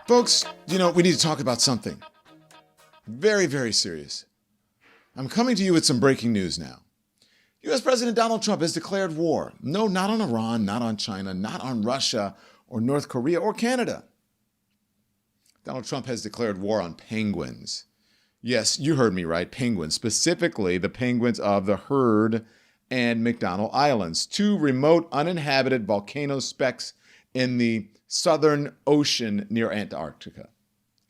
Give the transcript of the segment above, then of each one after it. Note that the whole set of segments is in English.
Folks, we need to talk about something very, very serious. I'm coming to you with some breaking news now. U.S. President Donald Trump has declared war. No, not on Iran, not on China, not on Russia or North Korea or Canada. Donald Trump has declared war on penguins. Yes, you heard me right, penguins, specifically the penguins of the Heard and McDonald Islands, two remote uninhabited volcano specks in the Southern Ocean near Antarctica.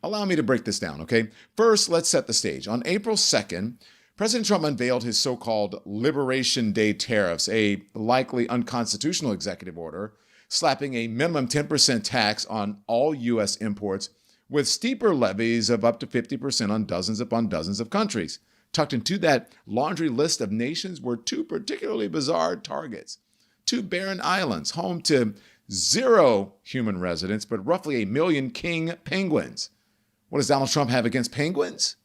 Allow me to break this down, okay? First, let's set the stage. On April 2nd, President Trump unveiled his so-called Liberation Day tariffs, a likely unconstitutional executive order, slapping a minimum 10% tax on all U.S. imports with steeper levies of up to 50% on dozens upon dozens of countries. Tucked into that laundry list of nations were two particularly bizarre targets. Two barren islands, home to 0 human residents, but roughly 1 million king penguins. What does Donald Trump have against penguins?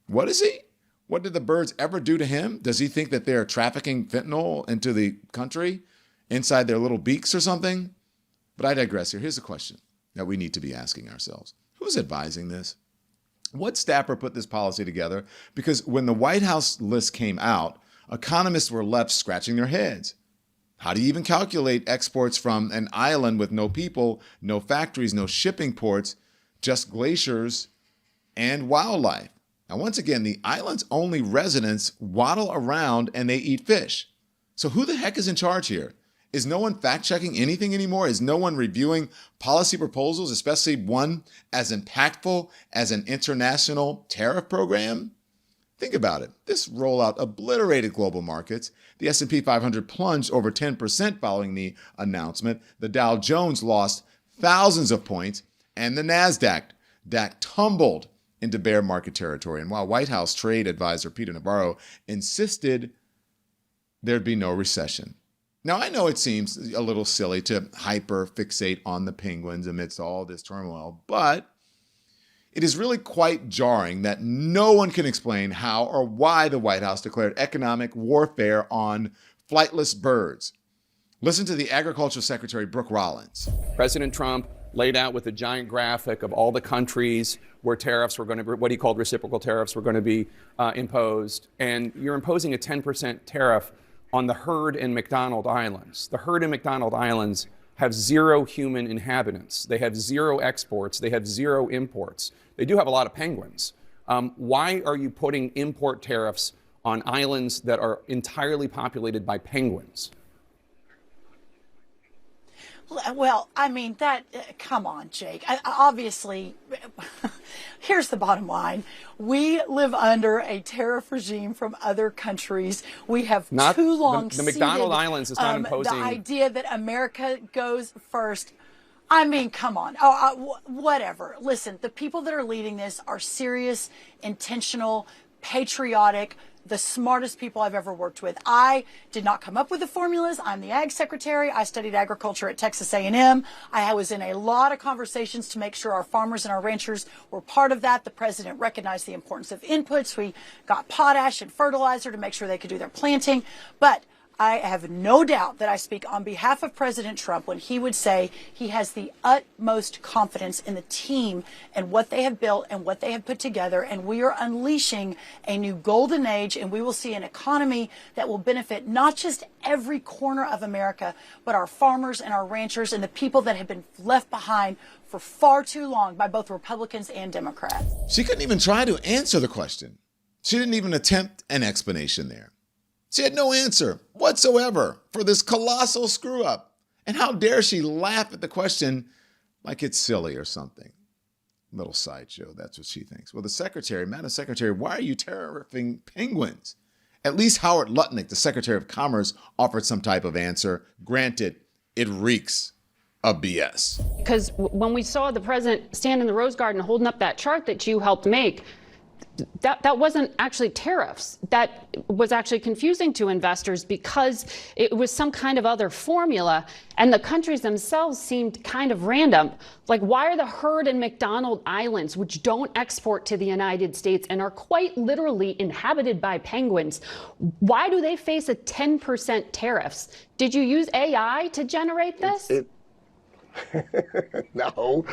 What is he? What did the birds ever do to him? Does he think that they're trafficking fentanyl into the country inside their little beaks or something? But I digress here. Here's the question that we need to be asking ourselves. Who's advising this? What staffer put this policy together? Because when the White House list came out, economists were left scratching their heads. How do you even calculate exports from an island with no people, no factories, no shipping ports, just glaciers and wildlife? Now, once again, the island's only residents waddle around and they eat fish. So who the heck is in charge here? Is no one fact-checking anything anymore? Is no one reviewing policy proposals, especially one as impactful as an international tariff program? Think about it. This rollout obliterated global markets. The S&P 500 plunged over 10% following the announcement. The Dow Jones lost thousands of points, and the NASDAQ tumbled into bear market territory. And while White House trade advisor Peter Navarro insisted there'd be no recession. Now, I know it seems a little silly to hyper-fixate on the penguins amidst all this turmoil, but it is really quite jarring that no one can explain how or why the White House declared economic warfare on flightless birds. Listen to the Agriculture Secretary, Brooke Rollins. President Trump laid out with a giant graphic of all the countries where tariffs were going to be, what he called reciprocal tariffs were going to be imposed. And you're imposing a 10% tariff on the Heard and McDonald Islands. The Heard and McDonald Islands have 0 human inhabitants. They have 0 exports. They have 0 imports. They do have a lot of penguins. Why are you putting import tariffs on islands that are entirely populated by penguins? Well, I mean, come on, Jake. Obviously, here's the bottom line. We live under a tariff regime from other countries. We have too long the McDonald Islands is not imposing the idea that America goes first. I mean, come on. Whatever. Listen, the people that are leading this are serious, intentional, patriotic, the smartest people I've ever worked with. I did not come up with the formulas. I'm the ag secretary. I studied agriculture at Texas A&M. I was in a lot of conversations to make sure our farmers and our ranchers were part of that. The president recognized the importance of inputs. We got potash and fertilizer to make sure they could do their planting. But I have no doubt that I speak on behalf of President Trump when he would say he has the utmost confidence in the team and what they have built and what they have put together. And we are unleashing a new golden age, and we will see an economy that will benefit not just every corner of America, but our farmers and our ranchers and the people that have been left behind for far too long by both Republicans and Democrats. She couldn't even try to answer the question. She didn't even attempt an explanation there. She had no answer whatsoever for this colossal screw-up. And how dare she laugh at the question like it's silly or something. Little sideshow, that's what she thinks. Well, the secretary, Madam Secretary, why are you tariffing penguins? At least Howard Lutnick, the Secretary of Commerce, offered some type of answer. Granted, it reeks of BS. Because when we saw the president stand in the Rose Garden holding up that chart that you helped make, that wasn't actually tariffs. That was actually confusing to investors because it was some kind of other formula, and the countries themselves seemed kind of random. Like, why are the Heard and McDonald Islands, which don't export to the United States and are quite literally inhabited by penguins, why do they face a 10% tariffs? Did you use AI to generate this? No,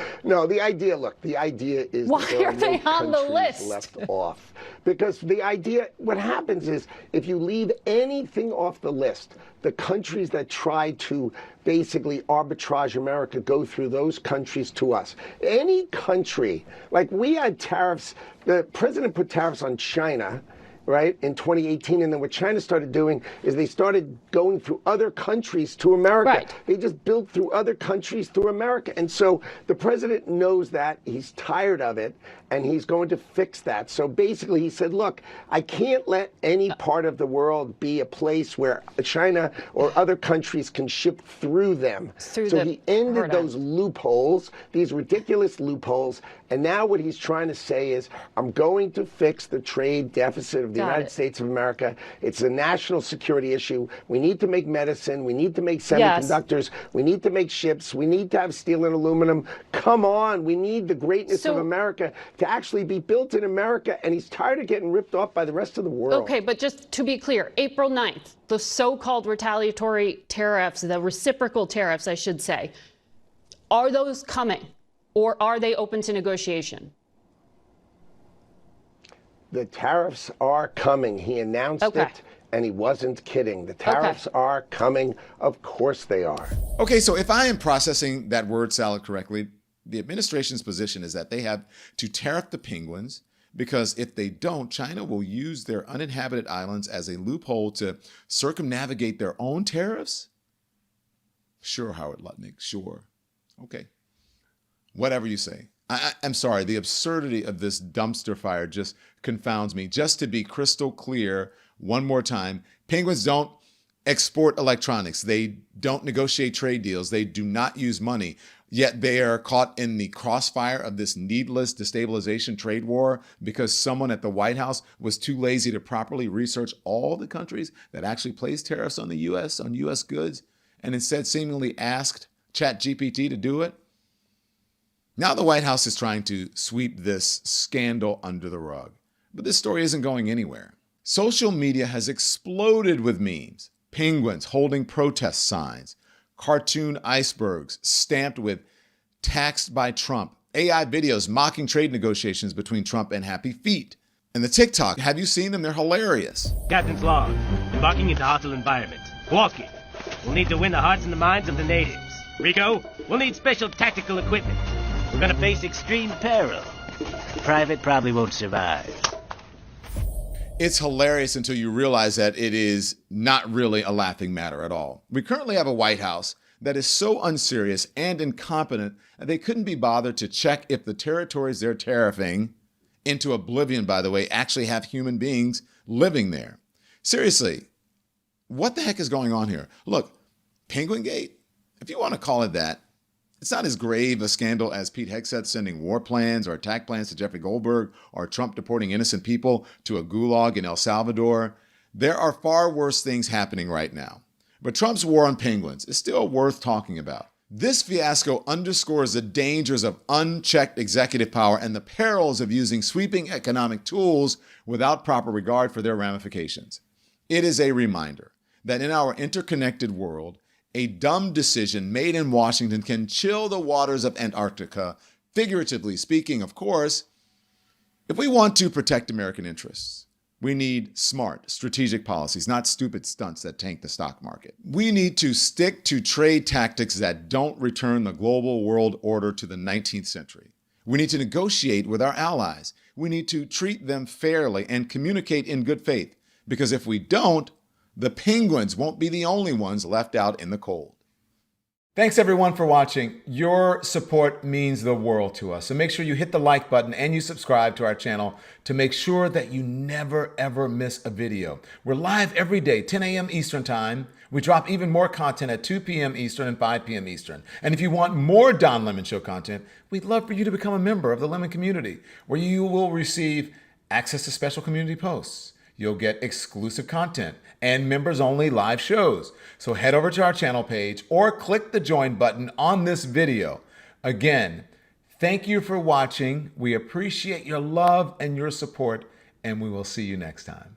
the idea, look, the idea is Why that there are they no on the countries list? left off. Because the idea, what happens is, if you leave anything off the list, the countries that try to basically arbitrage America go through those countries to us. Any country, like we had tariffs, the president put tariffs on China, right, in 2018. And then what China started doing is they started going through other countries to America. Right. They just built through other countries through America. And so the president knows that. He's tired of it, and he's going to fix that. So basically he said, look, I can't let any part of the world be a place where China or other countries can ship through them. So he ended those loopholes, these ridiculous loopholes. And now what he's trying to say is, I'm going to fix the trade deficit of the United States of America. It's a national security issue. We need to make medicine. We need to make semiconductors. We need to make ships. We need to have steel and aluminum. Come on. We need the greatness of America to actually be built in America. And he's tired of getting ripped off by the rest of the world. Okay, but just to be clear, April 9th, the so-called retaliatory tariffs, the reciprocal tariffs, I should say, are those coming? Or are they open to negotiation? The tariffs are coming. He announced it, and he wasn't kidding. The tariffs are coming. Of course they are. Okay, so if I am processing that word salad correctly, the administration's position is that they have to tariff the penguins, because if they don't, China will use their uninhabited islands as a loophole to circumnavigate their own tariffs? Sure, Howard Lutnick, sure. Okay. Whatever you say. I'm sorry, the absurdity of this dumpster fire just confounds me. Just to be crystal clear, one more time, penguins don't export electronics. They don't negotiate trade deals. They do not use money. Yet they are caught in the crossfire of this needless destabilization trade war because someone at the White House was too lazy to properly research all the countries that actually placed tariffs on the U.S., on U.S. goods, and instead seemingly asked ChatGPT to do it. Now the White House is trying to sweep this scandal under the rug. But this story isn't going anywhere. Social media has exploded with memes. Penguins holding protest signs. Cartoon icebergs stamped with "taxed by Trump." AI videos mocking trade negotiations between Trump and Happy Feet. And the TikTok, have you seen them? They're hilarious. Captain's log. Embarking into hostile environment. Walking. We'll need to win the hearts and the minds of the natives. Rico, we'll need special tactical equipment. We're gonna face extreme peril. Private probably won't survive. It's hilarious until you realize that it is not really a laughing matter at all. We currently have a White House that is so unserious and incompetent that they couldn't be bothered to check if the territories they're tariffing, into oblivion by the way, actually have human beings living there. Seriously, what the heck is going on here? Look, Penguin Gate, if you want to call it that, it's not as grave a scandal as Pete Hegseth sending war plans or attack plans to Jeffrey Goldberg or Trump deporting innocent people to a gulag in El Salvador. There are far worse things happening right now. But Trump's war on penguins is still worth talking about. This fiasco underscores the dangers of unchecked executive power and the perils of using sweeping economic tools without proper regard for their ramifications. It is a reminder that in our interconnected world, a dumb decision made in Washington can chill the waters of Antarctica, figuratively speaking, of course. If we want to protect American interests, we need smart, strategic policies, not stupid stunts that tank the stock market. We need to stick to trade tactics that don't return the global world order to the 19th century. We need to negotiate with our allies. We need to treat them fairly and communicate in good faith, because if we don't, the penguins won't be the only ones left out in the cold. Thanks everyone for watching. Your support means the world to us. So make sure you hit the like button and you subscribe to our channel to make sure that you never ever miss a video. We're live every day, 10 a.m. Eastern time. We drop even more content at 2 p.m. Eastern and 5 p.m. Eastern. And if you want more Don Lemon Show content, we'd love for you to become a member of the Lemon community, where you will receive access to special community posts. You'll get exclusive content and members-only live shows. So head over to our channel page or click the join button on this video. Again, thank you for watching. We appreciate your love and your support, and we will see you next time.